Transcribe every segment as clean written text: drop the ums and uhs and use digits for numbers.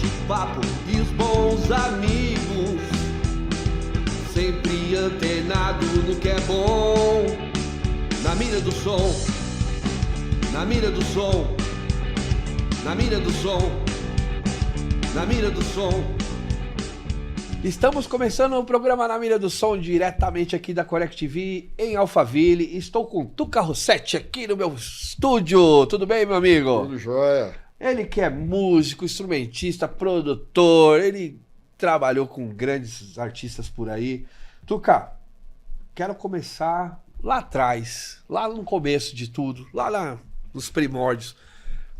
bate-papo e os bons amigos. Sempre antenado no que é bom. Na mira do som, na mira do som, na mira do som, na mira do som. Estamos começando o programa Na Mira do Som, diretamente aqui da Connect TV, em Alphaville. Estou com Tuca Rossetti aqui no meu estúdio. Tudo bem, meu amigo? Tudo jóia. Ele que é músico, instrumentista, produtor, ele trabalhou com grandes artistas por aí. Tuca, quero começar lá atrás, lá no começo de tudo, lá nos primórdios.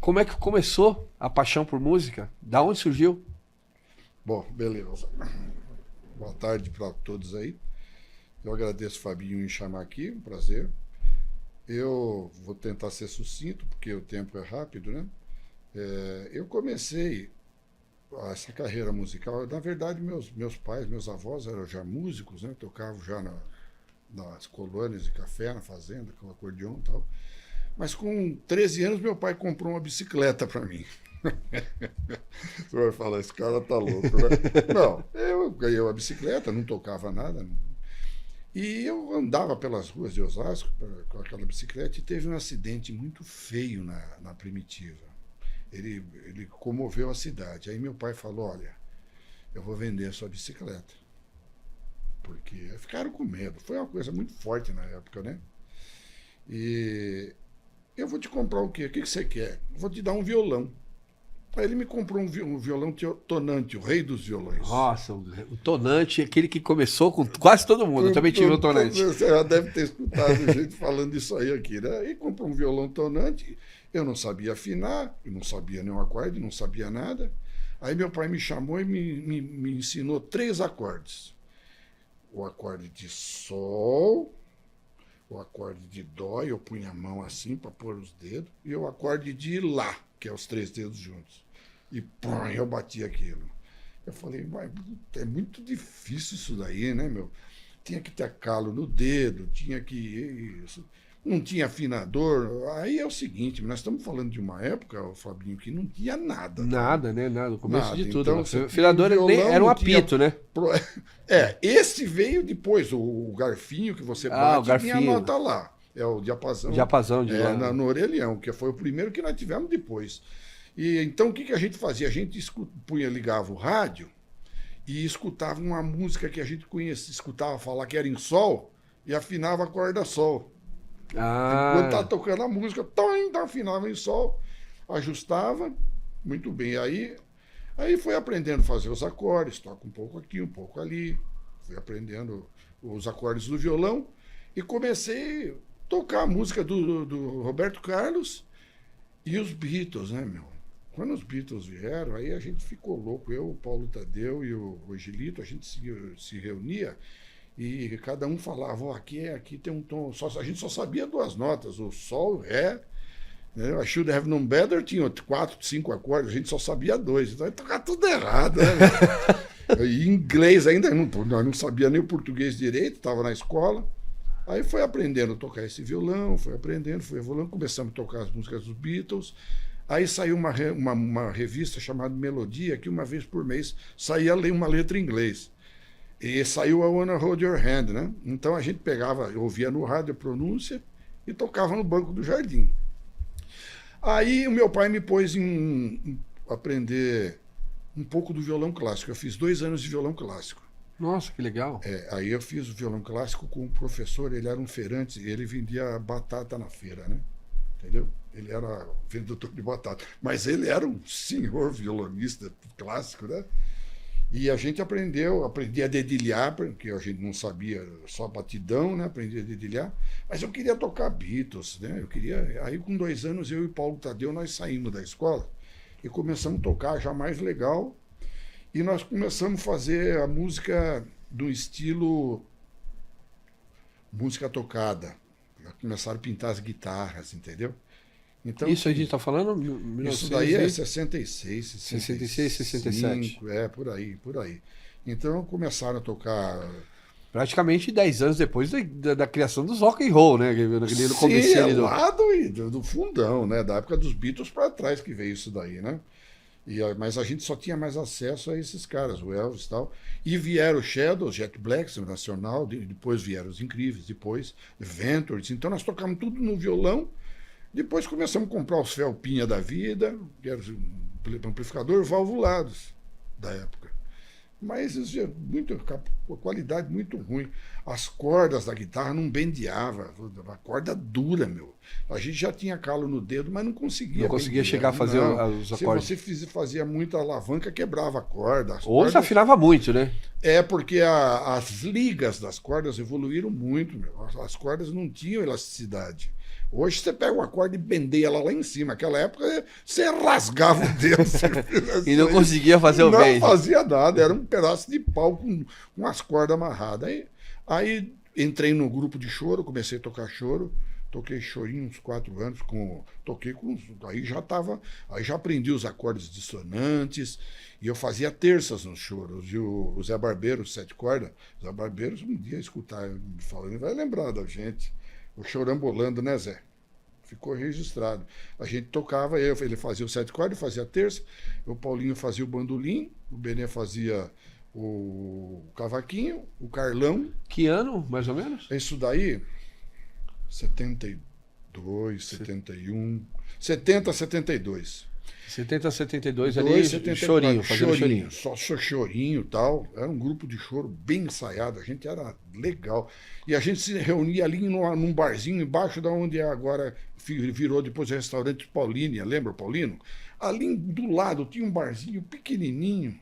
Como é que começou a paixão por música? Da onde surgiu? Bom, beleza. Boa tarde para todos aí. Eu agradeço o Fabinho em chamar aqui, um prazer. Eu vou tentar ser sucinto, porque o tempo é rápido, né? Eu comecei essa carreira musical. Na verdade, meus pais, meus avós eram já músicos, né? Tocavam já nas colônias de café, na fazenda, com acordeão e tal. Mas com 13 anos, meu pai comprou uma bicicleta para mim. Você vai falar, esse cara tá louco, né? Não, eu ganhei uma bicicleta, não tocava nada. E eu andava pelas ruas de Osasco com aquela bicicleta e teve um acidente muito feio na Primitiva. Ele comoveu a cidade. Aí meu pai falou, olha, eu vou vender a sua bicicleta. Porque ficaram com medo. Foi uma coisa muito forte na época, né? E eu vou te comprar o quê? O que você quer? Eu vou te dar um violão. Aí ele me comprou um violão tonante, o rei dos violões. Nossa, o tonante, aquele que começou com quase todo mundo. Eu também tive um tonante. Você já deve ter escutado gente falando isso aí aqui, né? E comprou um violão tonante. Eu não sabia afinar, eu não sabia nenhum acorde, não sabia nada. Aí meu pai me chamou e me ensinou 3 acordes. O acorde de sol, o acorde de dó, eu punha a mão assim para pôr os dedos, e o acorde de lá, que é os 3 dedos juntos. E pum, eu bati aquilo. Eu falei, mas é muito difícil isso daí, né, meu? Tinha que ter calo no dedo, tinha que... Isso. Não tinha afinador. Aí é o seguinte, nós estamos falando de uma época, Fabinho, que não tinha nada. Nada, né? Nada. No começo Nada. de tudo. Então, O afinador era um apito, né? Esse veio depois, o garfinho que você bate, tinha a nota lá. É o diapasão. Diapasão de lá. No orelhão, que foi o primeiro que nós tivemos depois. E então o que a gente fazia? A gente ligava o rádio e escutava uma música que a gente conhecia, escutava falar que era em sol e afinava a corda sol. Quando estava tocando a música, afinava em sol, ajustava, muito bem. Aí foi aprendendo a fazer os acordes, toca um pouco aqui, um pouco ali, fui aprendendo os acordes do violão e comecei a tocar a música do Roberto Carlos e os Beatles, né, meu? Quando os Beatles vieram, aí a gente ficou louco. Eu, o Paulo Tadeu e o Gilito, a gente se reunia e cada um falava, aqui tem um tom, a gente só sabia 2 notas, o sol, ré, né? I Should Have Known Better tinha 4, 5 acordes, a gente só sabia 2, então ia tocar tudo errado, né? E inglês ainda, nós não sabia nem o português direito, estava na escola. Aí foi aprendendo a tocar esse violão, foi evoluindo, começamos a tocar as músicas dos Beatles. Aí saiu uma revista chamada Melodia, que uma vez por mês saía uma letra em inglês. E saiu a Wanna Hold Your Hand, né? Então a gente ouvia no rádio a pronúncia e tocava no banco do jardim. Aí o meu pai me pôs em aprender um pouco do violão clássico. Eu fiz 2 anos de violão clássico. Nossa, que legal. Aí eu fiz o violão clássico com um professor, ele era um feirante, e ele vendia batata na feira, né? Entendeu? Ele era vendedor de batata. Mas ele era um senhor violonista clássico, né? E a gente aprendi a dedilhar, porque a gente não sabia só batidão, né? Aprendi a dedilhar. Mas eu queria tocar Beatles, né? Aí com 2 anos eu e o Paulo Tadeu, nós saímos da escola e começamos a tocar já mais legal. E nós começamos a fazer a música do estilo música tocada. Começaram a pintar as guitarras, entendeu? Então, isso a gente está falando? Isso daí é 66, 66, 67. Por aí. Então começaram a tocar... Praticamente 10 anos depois da criação dos rock and roll, né? No comecinho lá do fundão, né? Da época dos Beatles para trás que veio isso daí, né? Mas a gente só tinha mais acesso a esses caras, o Elvis e tal. E vieram os Shadows, Jet Black, Nacional, depois vieram os Incríveis, depois Ventures. Então nós tocamos tudo no violão. Depois começamos a comprar os Felpinha da vida, que eram amplificador valvulados da época. Mas isso é muito, qualidade muito ruim. As cordas da guitarra não bendeava, a corda dura, meu. A gente já tinha calo no dedo, mas não conseguia. Não conseguia bendear. chegar a fazer Não. os acordes. Se você fazia muita alavanca, quebrava a corda. As Ou cordas... você afinava muito, né? É porque as ligas das cordas evoluíram muito, meu. As cordas não tinham elasticidade. Hoje você pega uma corda e bendeia ela lá em cima. Naquela época você rasgava o dedo. E não conseguia fazer o bend. Não fazia nada, era um pedaço de pau com umas cordas amarradas. Aí entrei no grupo de choro, comecei a tocar choro. Toquei chorinho uns 4 anos, aí já aprendi os acordes dissonantes, e eu fazia terças nos choros. E o Zé Barbeiro, 7 cordas, Zé Barbeiro, um dia escutar me falando, vai lembrar da gente. O Chorambolando, né, Zé? Ficou registrado. A gente tocava, ele fazia o 7 cordas, fazia a terça, o Paulinho fazia o bandolim, o Benê fazia o cavaquinho, o Carlão. Que ano, mais ou menos? Isso daí, 72, 71, 70, 72. 70, 72 ali, 74, chorinho, fazendo chorinho. Só chorinho e tal. Era um grupo de choro bem ensaiado, a gente era legal. E a gente se reunia ali num barzinho embaixo da onde agora virou depois o restaurante Paulínia, lembra Paulino? Ali do lado tinha um barzinho pequenininho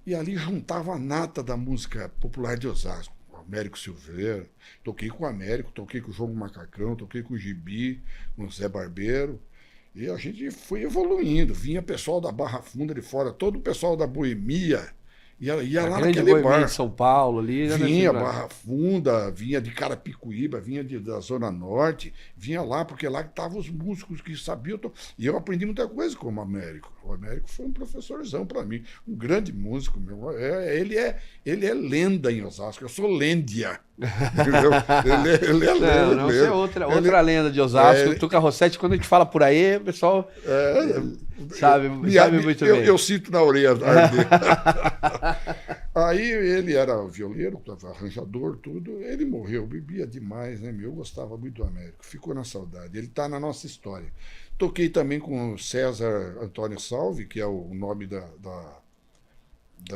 e ali juntava a nata da música popular de Osasco. Américo Silveira, toquei com o Américo, toquei com o João Macacão, toquei com o Gibi, com o Zé Barbeiro. E a gente foi evoluindo. Vinha pessoal da Barra Funda de fora, todo o pessoal da Boemia ia lá naquele bar. De São Paulo ali. Vinha Barra Funda, vinha de Carapicuíba, vinha da Zona Norte, vinha lá, porque lá estavam os músicos que sabiam. E eu aprendi muita coisa com o Américo. O Américo foi um professorzão para mim, um grande músico. Meu. Ele é lenda em Osasco, eu sou lêndia. Entendeu? Ele é lenda. Não, é outra lenda de Osasco. Tuca Rossetti, quando a gente fala por aí, o pessoal sabe muito bem. Eu sinto na orelha dele. Aí ele era violeiro, arranjador, tudo. Ele morreu, bebia demais, né? Eu gostava muito do Américo, ficou na saudade. Ele está na nossa história. Toquei também com o César Antônio Salve, que é o nome da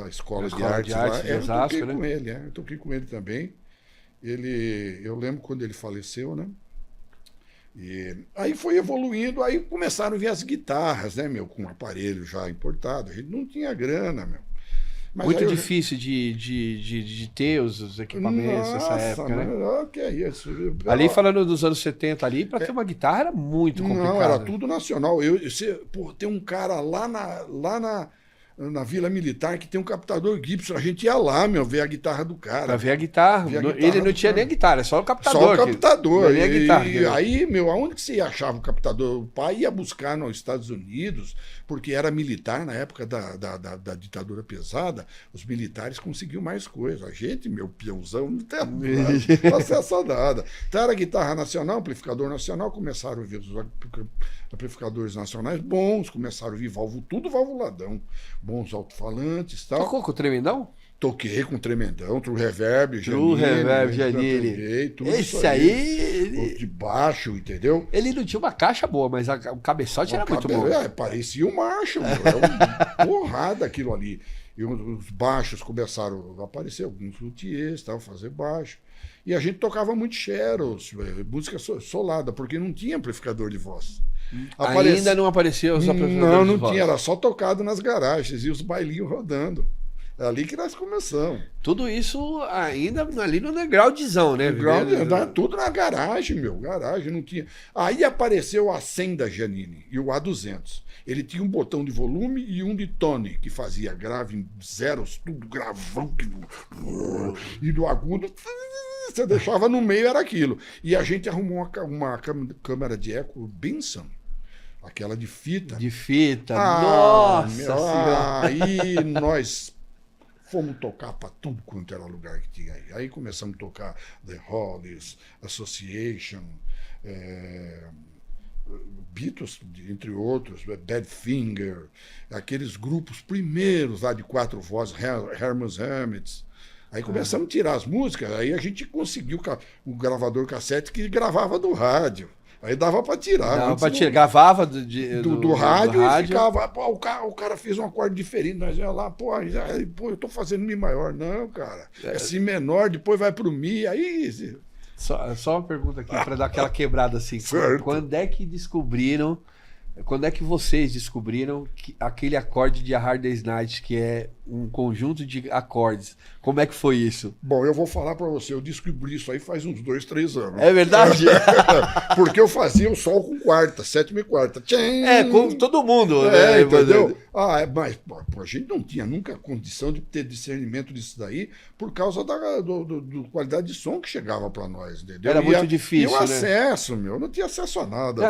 Escola de Artes lá. De Osasco, eu toquei né? com ele, eu toquei com ele também. Eu lembro quando ele faleceu, né? E aí foi evoluindo, aí começaram a vir as guitarras, né, meu, com aparelho já importado. A gente não tinha grana, meu. Mas muito difícil de ter os equipamentos nessa época, né? Que é isso. Ali falando dos anos 70 ali, para ter uma guitarra era muito complicado. Não, era tudo nacional. Tem um cara lá na Vila Militar que tem um captador Gibson. A gente ia lá, meu, ver a guitarra do cara. Pra ver a guitarra. Ele não tinha nem guitarra, é só o captador. Só o captador. Nem a guitarra. E aí, meu, aonde que você achava o captador? O pai ia buscar nos Estados Unidos, porque era militar na época da ditadura pesada. Os militares conseguiam mais coisa. A gente, meu peãozão, não tem acesso a nada. Então era guitarra nacional, amplificador nacional. Começaram a ver os amplificadores nacionais bons, começaram a vir tudo valvuladão. Bons alto-falantes e tal. Tocou com o Tremendão? Toquei com o Tremendão, True Reverb, Janine. Tudo esse isso aí... De baixo, entendeu? Ele não tinha uma caixa boa, mas o cabeçote era muito bom. Parecia um Marshall, era uma porrada aquilo ali. E os baixos começaram a aparecer, alguns luthiers, fazer baixo. E a gente tocava muito Sheros, música solada, porque não tinha amplificador de voz. Ainda não apareceu os amplificadores Não de voz. tinha, era só tocado nas garagens e os bailinhos rodando. É ali que nós começamos. Tudo isso ainda ali no undergroundzão, né? Tudo na garagem, garagem, não tinha. Aí apareceu a 100 da Janine e o A200. Ele tinha um botão de volume e um de tone, que fazia grave em zeros, tudo gravão. E do agudo, você deixava no meio, era aquilo. E a gente arrumou uma câmera de eco Benson. Aquela de fita. De fita, nossa senhora. Aí nós fomos tocar para tudo quanto era lugar que tinha aí. Aí começamos a tocar The Hollies, Association, Beatles, entre outros, Badfinger, aqueles grupos primeiros lá de 4 vozes, Herman's Hermits. Aí começamos a tirar as músicas, aí a gente conseguiu o gravador cassete que gravava do rádio. Aí dava para tirar. Dava para tirar, gravava do rádio e ficava, pô, o cara fez um acorde diferente, nós ia lá, pô, eu tô fazendo Mi maior. Não, cara, é Si menor, depois vai pro Mi, aí... Só uma pergunta aqui para dar aquela quebrada assim. Certo. Quando é que vocês descobriram aquele acorde de A Hard Day's Night, que é um conjunto de acordes? Como é que foi isso? Bom, eu vou falar para você, eu descobri isso aí faz uns 2, 3 anos. É verdade? Porque eu fazia o sol com quarta, sétima e quarta. Tchim! Com todo mundo, né? Entendeu? Mas pô, a gente não tinha nunca condição de ter discernimento disso daí por causa da qualidade de som que chegava para nós, entendeu? Era muito difícil, e o né? acesso, eu não tinha acesso a nada.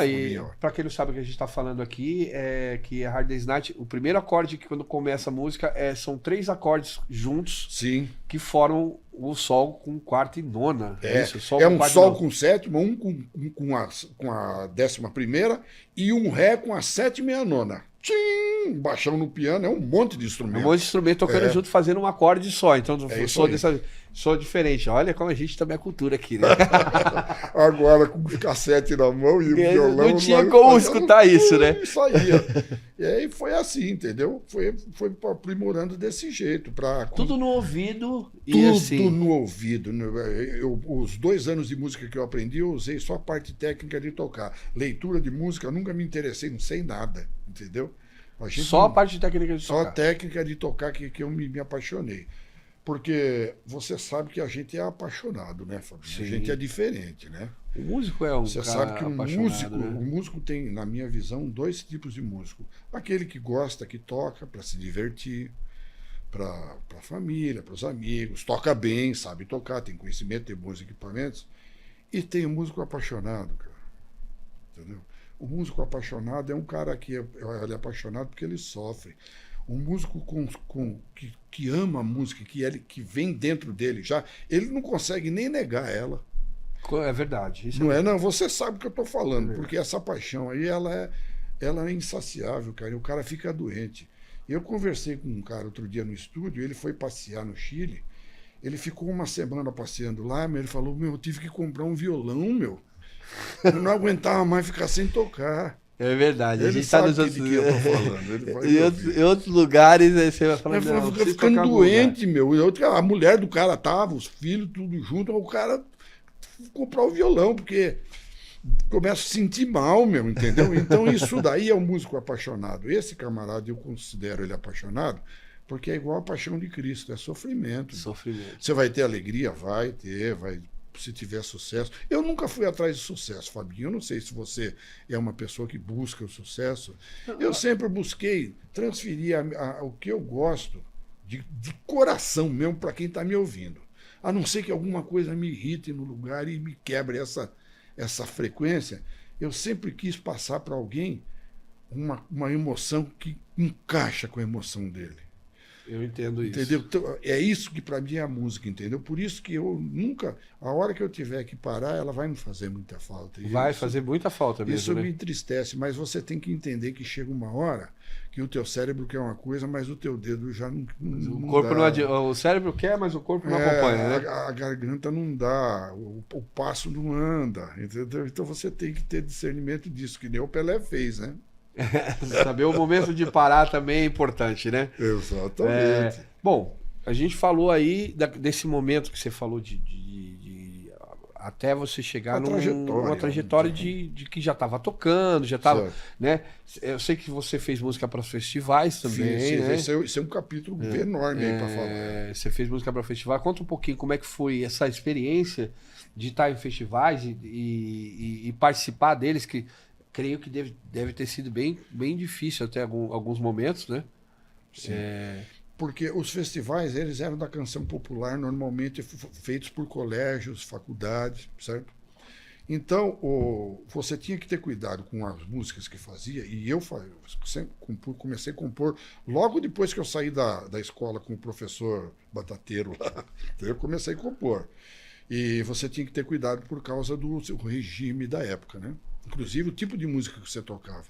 Para quem não sabe o que a gente está falando aqui, é que a Hard Day's Night, o primeiro acorde que quando começa a música são 3 acordes juntos. Sim. Que formam o sol com quarta e nona. Isso, sol um sol com sétima, um com a 11ª e um ré com a 7ª e a 9ª. Tchim! Baixão no piano, é um monte de instrumento. Um monte de instrumento tocando junto, fazendo um acorde só. Então, sou diferente. Olha como a gente também é cultura aqui, né? Agora, com o cassete na mão e o violão... Não tinha como escutar isso, né? Saía. E aí foi assim, entendeu? Foi aprimorando desse jeito. Tudo no ouvido e tudo assim... no ouvido. Os 2 anos de música que eu aprendi, eu usei só a parte técnica de tocar. Leitura de música, eu nunca me interessei, não sei nada, entendeu? Só a parte técnica de tocar. Só a técnica de tocar que eu me apaixonei. Porque você sabe que a gente é apaixonado, né, Fabinho? Sim. A gente é diferente, né? O músico é um Você cara sabe que apaixonado, né? o músico tem, na minha visão, 2 tipos de músico. Aquele que gosta, que toca para se divertir, para a família, para os amigos, toca bem, sabe tocar, tem conhecimento, tem bons equipamentos. E tem o músico apaixonado, cara. Entendeu? O músico apaixonado é um cara que ele é apaixonado porque ele sofre. Um músico que ama a música, que vem dentro dele já, ele não consegue nem negar ela. É verdade. Isso Não é? Não, você sabe o que eu estou falando, porque essa paixão aí, ela é insaciável, cara, e o cara fica doente. Eu conversei com um cara outro dia no estúdio, ele foi passear no Chile, ele ficou uma semana passeando lá, mas ele falou, eu tive que comprar um violão, meu. Eu não aguentava mais ficar sem tocar. É verdade. Ele a gente sabe tá de que eu tô falando. Ele vai em outros lugares, aí você vai falar, ele falou, fica ficando tocar doente, meu. A mulher do cara tava, os filhos, tudo junto, o cara comprar o violão, porque começa a sentir mal, meu, entendeu? Então isso daí é um músico apaixonado. Esse camarada, eu considero ele apaixonado, porque é igual a paixão de Cristo, é sofrimento. Sofrimento. Você vai ter alegria? Vai ter, vai... Se tiver sucesso. Eu nunca fui atrás de sucesso, Fabinho. Eu não sei se você é uma pessoa que busca o sucesso. Eu sempre busquei transferir o que eu gosto de coração mesmo para quem está me ouvindo. A não ser que alguma coisa me irrite no lugar e me quebre essa frequência. Eu sempre quis passar para alguém uma emoção que encaixa com a emoção dele. Eu entendo isso. Entendeu? Então, é isso que para mim é a música, entendeu? Por isso que eu nunca, a hora que eu tiver que parar, ela vai me fazer muita falta. Vai fazer muita falta mesmo, isso né? me entristece, mas você tem que entender que chega uma hora que o teu cérebro quer uma coisa, mas o teu dedo já não o corpo dá. O cérebro quer, mas o corpo não acompanha, né? A garganta não dá, o passo não anda, entendeu? Então você tem que ter discernimento disso, que nem o Pelé fez, né? Saber o momento de parar também é importante, né? Exatamente. Bom, a gente falou aí desse momento que você falou até você chegar numa trajetória de que já estava tocando, já estava, né? Eu sei que você fez música para os festivais também, sim, né? Esse é um capítulo enorme aí para falar. Você fez música para festival. Conta um pouquinho como é que foi essa experiência de estar em festivais e participar deles, que creio que deve ter sido bem difícil até alguns momentos, né? Sim. Porque os festivais, eles eram da canção popular, normalmente feitos por colégios, faculdades, certo? Então, você tinha que ter cuidado com as músicas que fazia, e eu sempre comecei a compor logo depois que eu saí da escola com o professor Batateiro lá, eu comecei a compor. E você tinha que ter cuidado por causa do seu regime da época, né? inclusive o tipo de música que você tocava.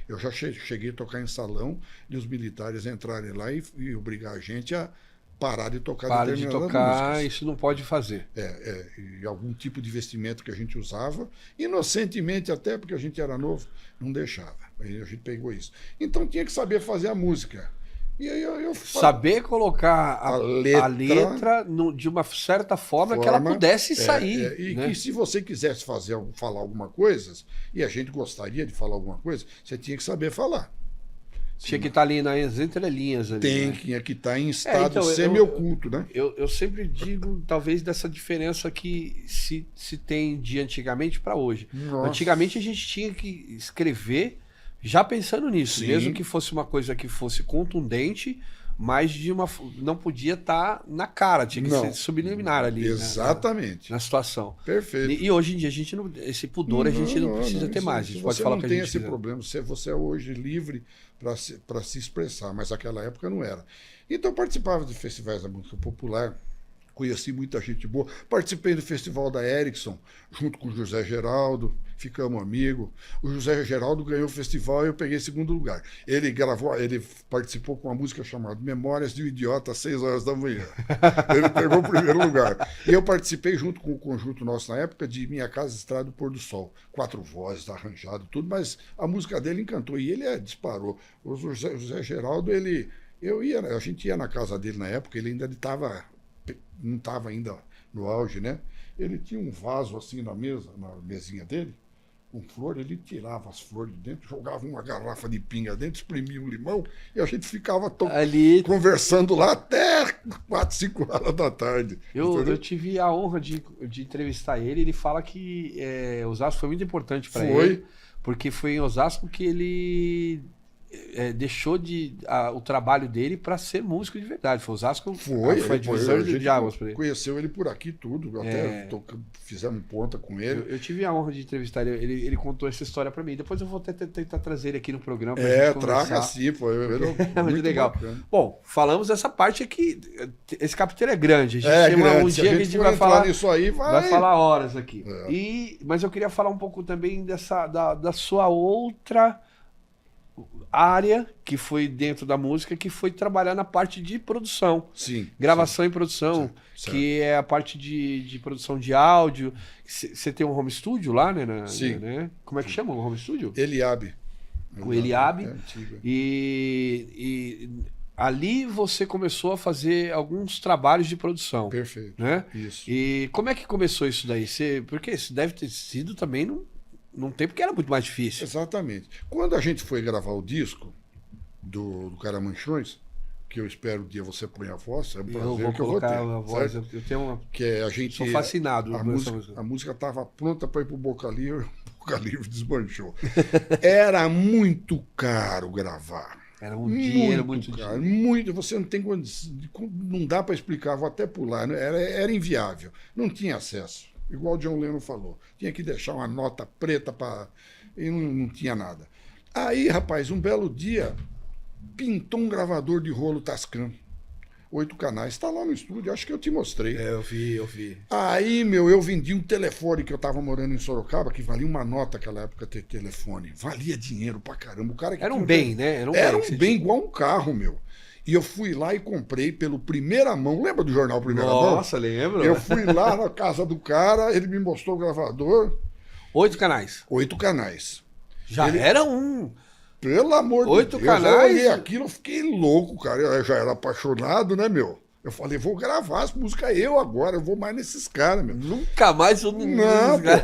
Eu já cheguei a tocar em salão e os militares entrarem lá e obrigar a gente a parar de tocar Para de determinadas tocar, músicas. isso não pode fazer. E algum tipo de vestimento que a gente usava, inocentemente até, porque a gente era novo, não deixava. Aí a gente pegou isso. Então tinha que saber fazer a música. E aí eu Saber colocar A a letra- letra de uma certa forma que ela pudesse sair. e né? que se você quisesse falar alguma coisa, e a gente gostaria de falar alguma coisa, você tinha que saber falar. Tinha que estar ali nas entrelinhas. Ali, né? Tinha que estar em estado então, semi-oculto, né? Eu sempre digo, talvez, dessa diferença que se tem de antigamente para hoje. Nossa. Antigamente a gente tinha que escrever já pensando nisso, Sim. mesmo que fosse uma coisa que fosse contundente, mas não podia estar na cara, tinha que Não. ser subliminar ali. Exatamente. Na situação. Perfeito. E hoje em dia a gente não, esse pudor a gente não precisa ter mais. A gente pode falar o que a gente Você não tem esse quiser. problema. Você é hoje livre para se expressar, mas naquela época não era. Então eu participava de festivais da música popular, conheci muita gente boa. Participei do Festival da Erickson, junto com o José Geraldo, ficamos amigos. O José Geraldo ganhou o festival e eu peguei segundo lugar. Ele participou com uma música chamada Memórias de um Idiota às 6 horas da manhã. Ele pegou o primeiro lugar. E eu participei junto com o conjunto nosso na época de Minha Casa Estrada do Pôr do Sol. 4 vozes, arranjado, tudo, mas a música dele encantou e ele disparou. O José Geraldo, a gente ia na casa dele na época, ele ainda não estava ainda no auge, né? Ele tinha um vaso assim na mesinha dele, com flor, ele tirava as flores de dentro, jogava uma garrafa de pinga dentro, exprimia um limão e a gente ficava Ali conversando lá até 4, 5 horas da tarde. eu tive a honra de entrevistar ele. Ele fala que Osasco foi muito importante para ele, porque foi em Osasco que ele deixou o trabalho dele para ser músico de verdade. Foi Osasco, foi a divisão de águas para ele. Conheceu ele por aqui tudo, até fizemos ponta com ele. Eu tive a honra de entrevistar ele. Ele contou essa história para mim. Depois eu vou tentar trazer ele aqui no programa. Pra gente conversar. Traga sim, pô. É muito legal. Bacana. Bom, falamos dessa parte aqui. Esse capítulo é grande. A gente tem um dia que a gente vai falar nisso aí, vai falar horas aqui. Mas eu queria falar um pouco também da sua outra área que foi dentro da música, que foi trabalhar na parte de produção. Sim. Gravação e produção, certo. Que é a parte de produção de áudio. Você tem um home studio lá, né? Sim. Né? Como é que chama o home studio? Eliabe. O Eliabe. Antigo. E ali você começou a fazer alguns trabalhos de produção. Perfeito. Né? Isso. E como é que começou isso daí? Porque isso deve ter sido também num tempo que era muito mais difícil. Exatamente. Quando a gente foi gravar o disco do Caramanchões, que eu espero um dia você ponha a voz, é um prazer Eu vou que eu vou colocar ter. a voz, certo? eu tenho uma... Que a gente, Sou fascinado. A música estava pronta para ir para o Boca Livre, o Boca Livre desmanchou. Era muito caro gravar. Era um dinheiro muito caro. Muito, você não tem não dá para explicar, vou até pular, né? Era inviável, não tinha acesso. Igual o John Lennon falou, tinha que deixar uma nota preta e não tinha nada. Aí, rapaz, um belo dia, pintou um gravador de rolo Tascam, 8 canais, está lá no estúdio, acho que eu te mostrei. Eu vi. Aí, eu vendi um telefone, que eu estava morando em Sorocaba, que valia uma nota naquela época ter telefone. Valia dinheiro pra caramba. O cara que era um bem, né? Era um bem igual um carro, E eu fui lá e comprei pelo Primeira Mão. Lembra do jornal Primeira Mão? Nossa, lembro. Eu fui lá na casa do cara, ele me mostrou o gravador. 8 canais. 8 canais. Já era um. Pelo amor de Deus. 8 canais. Eu olhei aquilo, eu fiquei louco, cara. Eu já era apaixonado, né, Eu falei, vou gravar as músicas eu agora, eu vou mais nesses caras, Nunca mais eu não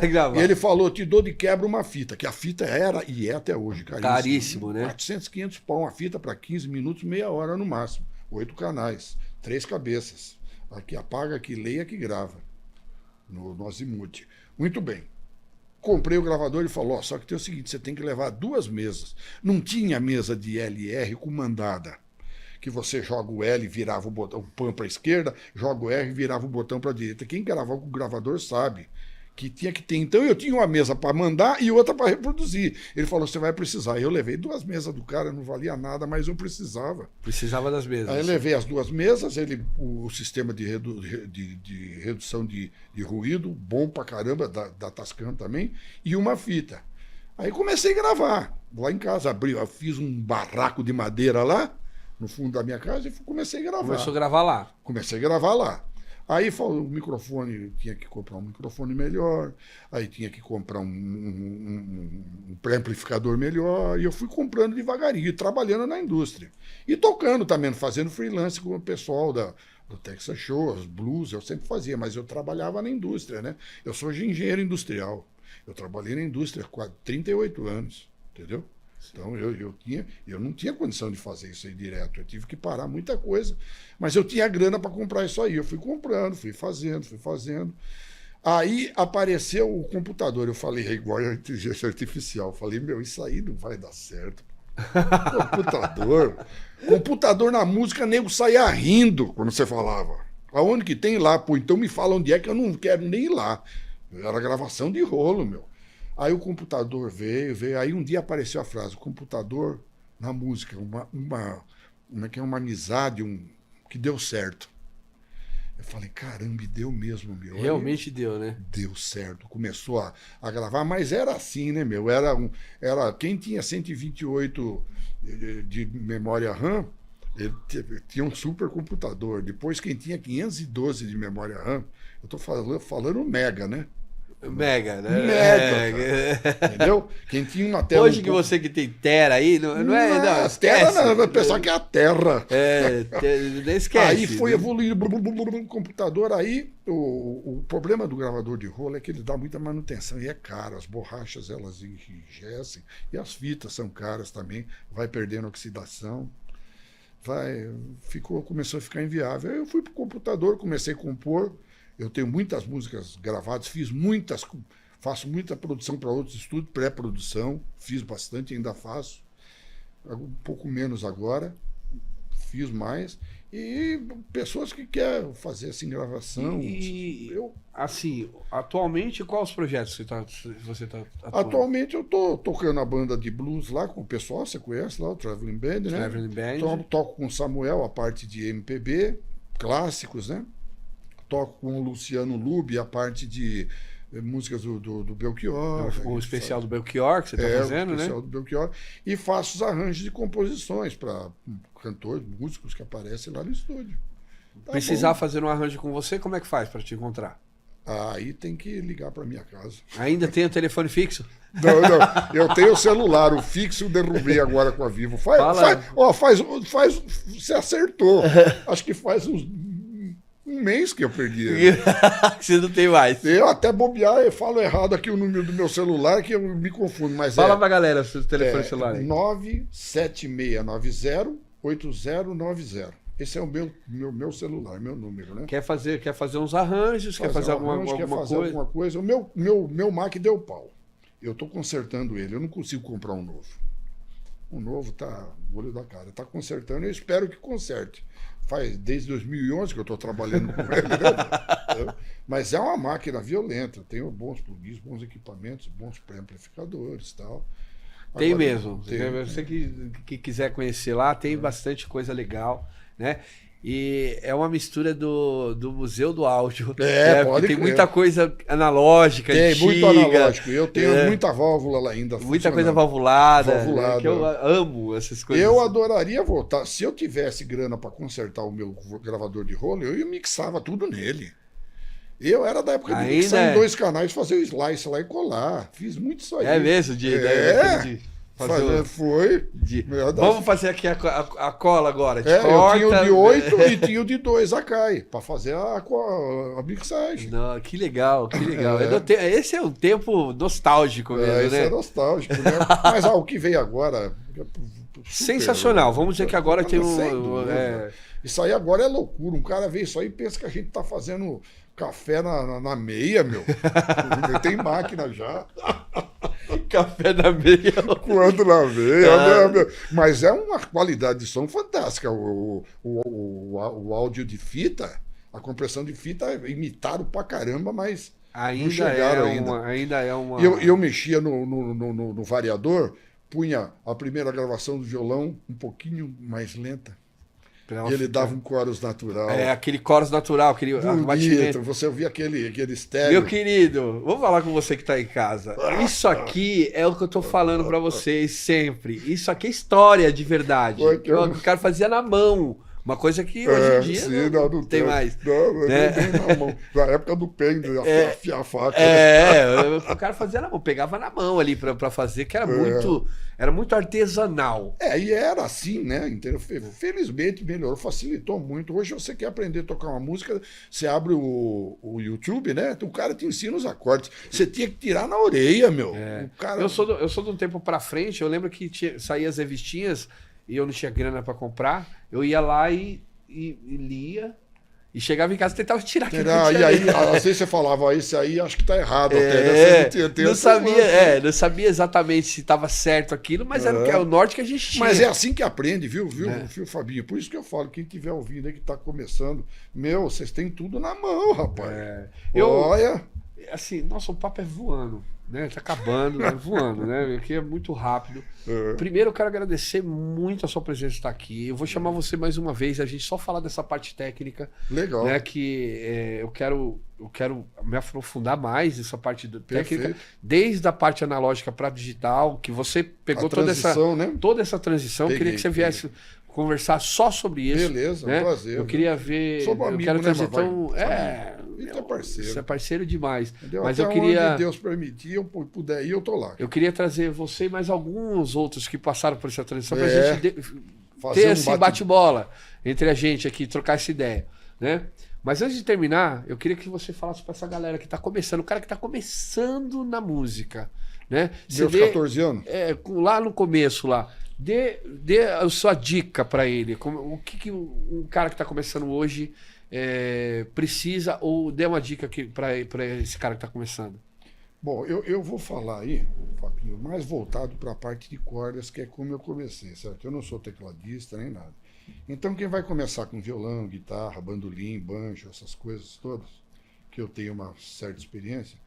gravar. E ele falou, te dou de quebra uma fita, que a fita era, e é até hoje, caríssimo, né? 400, 500 pau uma fita para 15 minutos, meia hora no máximo. 8 canais, 3 cabeças. Aqui apaga, aqui leia, aqui grava. No Azimuth. Muito bem. Comprei o gravador e falou, só que tem o seguinte, você tem que levar 2 mesas. Não tinha mesa de LR comandada, que você joga o L e virava o botão, o PAN para a esquerda, joga o R e virava o botão para a direita. Quem gravava com o gravador sabe que tinha que ter. Então eu tinha uma mesa para mandar e outra para reproduzir. Ele falou, você vai precisar. Eu levei 2 mesas do cara, não valia nada, mas eu precisava. Precisava das mesas. Aí eu levei as 2 mesas, o sistema de redução de ruído, bom pra caramba, da Tascam também, e uma fita. Aí comecei a gravar. Lá em casa, eu fiz um barraco de madeira lá, no fundo da minha casa, e comecei a gravar. Começou a gravar lá. Comecei a gravar lá. Aí o microfone, tinha que comprar um microfone melhor, aí tinha que comprar um pré-amplificador melhor, e eu fui comprando devagarinho, trabalhando na indústria. E tocando também, fazendo freelance com o pessoal do Texas Show, os blues, eu sempre fazia, mas eu trabalhava na indústria, né? Eu sou engenheiro industrial. Eu trabalhei na indústria há 38 anos, entendeu? Então eu não tinha condição de fazer isso aí direto. Eu tive que parar muita coisa. Mas eu tinha grana para comprar isso aí. Eu fui comprando, fui fazendo. Aí apareceu o computador. Eu falei, é igual a inteligência artificial. Eu falei, meu, isso aí não vai dar certo. Computador na música, nego saía rindo quando você falava. Aonde que tem lá? Pô, então me fala onde é que eu não quero nem ir lá. Era gravação de rolo, meu. Aí o computador veio. Aí um dia apareceu a frase, o computador na música, uma amizade, que deu certo. Eu falei, caramba, e deu mesmo, meu. Realmente deu, né? Deu certo. Começou a gravar, mas era assim, né, meu? Quem tinha 128 de memória RAM, ele tinha um supercomputador. Depois, quem tinha 512 de memória RAM, eu tô falando mega, né? Mega, né? Mega. Entendeu? Quem tinha uma tela. Hoje que você que tem Tera aí, não é. Não, esquece. Terra, vai pensar que é a Terra. Não esquece. Aí foi evoluindo o computador. Aí o problema do gravador de rolo é que ele dá muita manutenção e é caro. As borrachas elas enrijecem e as fitas são caras também. Vai perdendo oxidação. Começou a ficar inviável. Aí eu fui pro computador, comecei a compor. Eu tenho muitas músicas gravadas, faço muita produção para outros estúdios, pré-produção, fiz bastante, ainda faço, um pouco menos agora, fiz mais, e pessoas que querem fazer assim, gravação. Assim, atualmente, quais os projetos você está atuando? Atualmente eu estou tocando a banda de blues lá com o pessoal, você conhece lá, o Traveling Band, né? Traveling Band. Toco com o Samuel a parte de MPB, clássicos, né? Toco com o Luciano Lube a parte de músicas do Belchior. O especial do Belchior que você está fazendo, né? O especial do Belchior. E faço os arranjos de composições para cantores, músicos que aparecem lá no estúdio. Precisar fazer um arranjo com você, como é que faz para te encontrar? Aí tem que ligar para minha casa. Ainda tem o telefone fixo? Não. Eu tenho o celular, o fixo eu derrubei agora com a Vivo. Você acertou. Acho que faz uns um mês que eu perdi ele. Você não tem mais. Eu até bobear, eu falo errado aqui o número do meu celular, que eu me confundo. Mas fala pra galera o seu telefone celular aí. 97690-8090. Esse é o meu celular, meu número, né? Quer fazer uns arranjos, quer fazer alguma coisa. O meu Mac deu pau. Eu estou consertando ele, eu não consigo comprar um novo. O novo tá no olho da cara. Tá consertando, eu espero que conserte. Faz desde 2011 que eu estou trabalhando com ele, né? Mas é uma máquina violenta. Tenho bons plugins, bons equipamentos, bons pré-amplificadores e tal. Tem mesmo. Você que quiser conhecer lá, tem bastante coisa legal, né? E é uma mistura do Museu do Áudio. Pode tem muita coisa analógica, tem antiga. Muito analógico. Eu tenho muita válvula lá ainda. Muita coisa valvulada. Né? Que eu amo essas coisas. Eu adoraria voltar. Se eu tivesse grana para consertar o meu gravador de rolo, eu mixava tudo nele. Eu era da época de mixar em 2 canais, fazer o slice lá e colar. Fiz muito isso aí. É mesmo? Vamos fazer aqui a cola agora. Eu tinha o de 8 e tinha o de 2 Akai, para fazer a mixagem. Não, que legal, que legal. Esse é um tempo nostálgico mesmo, né? Esse é nostálgico, né? Mas o que veio agora... Sensacional. Vamos dizer que agora tem Isso aí agora é loucura. Um cara vê isso aí e pensa que a gente tá fazendo café na meia, meu. Tem máquina já. Café na meia. Quando na meia, né? Mas é uma qualidade de som fantástica. O áudio de fita, a compressão de fita imitaram pra caramba, mas não chegaram ainda é uma... Eu mexia no variador, punha a primeira gravação do violão um pouquinho mais lenta. Ela Ele fica- dava um chorus natural. aquele chorus natural, aquele Bonito, batimento. você ouvia aquele Meu estéreo. querido, vou falar com você que tá em casa. Isso aqui é o que eu tô falando pra vocês sempre. Isso aqui é história de verdade. Foi que eu- O cara fazia na mão. Uma coisa que hoje em dia sim, não tem mais. Não, né? nem na mão. Na época do pêndulo, afiar a faca. O cara fazia na mão, pegava na mão ali pra fazer, que era muito artesanal. E era assim, né? Entendeu? Felizmente melhorou, facilitou muito. Hoje você quer aprender a tocar uma música, você abre o YouTube, né? O cara te ensina os acordes. Você tinha que tirar na orelha, meu. O cara... Eu sou de um tempo pra frente, eu lembro que saía as revistinhas e eu não tinha grana pra comprar, eu ia lá e lia. E chegava em casa e tentava tirar aquilo que eu tinha E aí, lido. às vezes você falava, esse aí acho que tá errado até, né? Você Não essa sabia, informação. não sabia exatamente se estava certo aquilo, mas era o norte que a gente tinha. Mas é assim que aprende, viu, Fabinho? Por isso que eu falo, quem estiver ouvindo aí que tá começando, vocês têm tudo na mão, rapaz. Olha. Assim, nossa, o papo é voando, né? Tá acabando, voando, né? Aqui é muito rápido. Primeiro, eu quero agradecer muito a sua presença de estar aqui. Eu vou chamar você mais uma vez, a gente só falar dessa parte técnica. Legal. Né? Que eu quero me aprofundar mais nessa parte técnica, desde a parte analógica para digital, que você pegou toda essa transição. Queria que você viesse conversar só sobre isso. Beleza, né? um prazer. Eu queria ver. Somos amigos, eu quero trazer né, então. Isso é parceiro. Você é parceiro demais. Entendeu? Mas até eu queria. onde Deus permitir, eu puder ir, eu tô lá. Eu queria trazer você e mais alguns outros que passaram por essa transição pra gente Fazer ter esse bate-bola entre a gente aqui, trocar essa ideia, né? Mas antes de terminar, eu queria que você falasse para essa galera que tá começando, o cara que tá começando na música, né? Meus 14 anos? Lá no começo, lá. Dê a sua dica para ele. O que um cara que está começando hoje precisa, ou dê uma dica para esse cara que está começando. Bom, eu vou falar aí, Fabinho, mais voltado para a parte de cordas, que é como eu comecei, certo? Eu não sou tecladista nem nada. Então, quem vai começar com violão, guitarra, bandolim, banjo, essas coisas todas, que eu tenho uma certa experiência,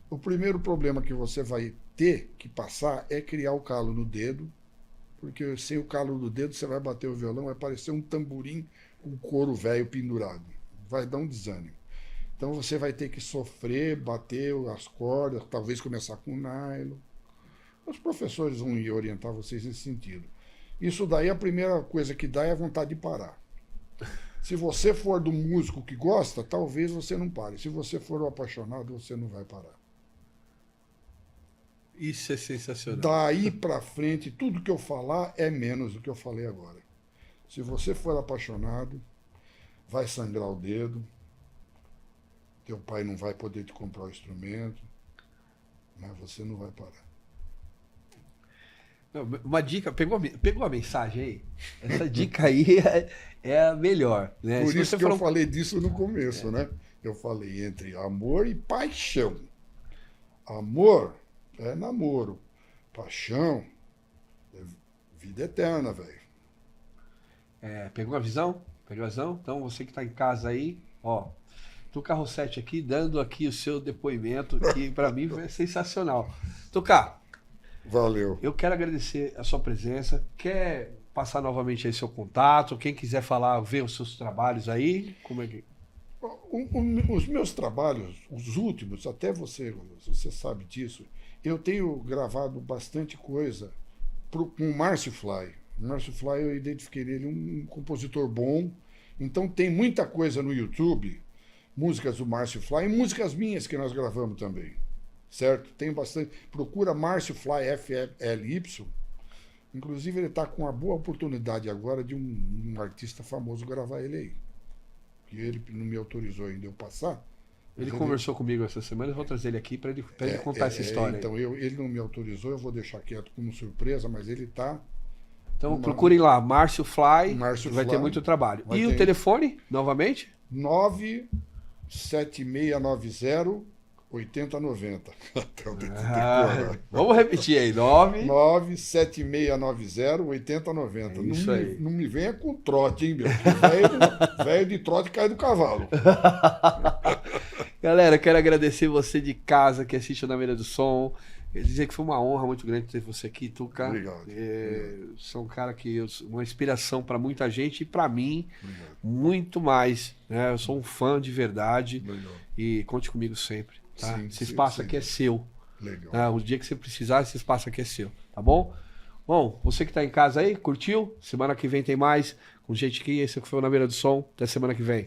o primeiro problema que você vai ter que passar é criar o calo no dedo, porque sem o calo do dedo você vai bater o violão, vai parecer um tamborim com couro velho pendurado. Vai dar um desânimo. Então você vai ter que sofrer, bater as cordas, talvez começar com nylon. Os professores vão orientar vocês nesse sentido. Isso daí, a primeira coisa que dá é a vontade de parar. Se você for do músico que gosta, talvez você não pare. Se você for um apaixonado, você não vai parar. Isso é sensacional. Daí pra frente, tudo que eu falar é menos do que eu falei agora. Se você for apaixonado, vai sangrar o dedo, teu pai não vai poder te comprar o instrumento, mas você não vai parar. Uma dica, pegou a mensagem aí? Essa dica aí é a melhor. Né? Por isso que eu falei disso no começo, né? Eu falei entre amor e paixão. Amor é namoro. Paixão é vida eterna, velho. Pegou a visão? Pegou a visão? Então você que está em casa aí, ó, Tuca Rossetti aqui, dando aqui o seu depoimento, que para mim foi sensacional. Tuca, valeu. Eu quero agradecer a sua presença. Quer passar novamente aí seu contato? Quem quiser falar, ver os seus trabalhos aí, como é que... Os meus trabalhos, os últimos, até você sabe disso, eu tenho gravado bastante coisa com o Márcio Fly. O Márcio Fly, eu identifiquei ele um compositor bom. Então tem muita coisa no YouTube, músicas do Márcio Fly e músicas minhas que nós gravamos também. Certo? Tem bastante. Procura Márcio Fly FLY. Inclusive, ele está com uma boa oportunidade agora de um artista famoso gravar ele aí. Que ele não me autorizou ainda eu passar. Ele conversou comigo essa semana, eu vou trazer ele aqui para ele contar essa história. Então, ele não me autorizou, eu vou deixar quieto como surpresa, mas ele está. Então, procurem lá, Márcio Fly, vai ter Fly, muito trabalho. E o telefone, novamente? 97690 8090. Vamos repetir aí, 97690 8090. Isso aí. Não me venha com trote, hein, meu? Velho de trote cai do cavalo. Galera, quero agradecer você de casa que assiste Na Mira do Som. Queria dizer que foi uma honra muito grande ter você aqui, Tuca. Obrigado. São um cara uma inspiração para muita gente e para mim, Obrigado. muito mais. Né? Eu sou um fã de verdade Legal. e conte comigo sempre. Tá? Sim, Esse sim, espaço sim. aqui é seu. Legal. Né? O dia que você precisar, esse espaço aqui é seu. Tá bom? Bom, você que tá em casa aí, curtiu? Semana que vem tem mais. Com gente aqui, esse aqui foi o Na Beira do Som. Até semana que vem.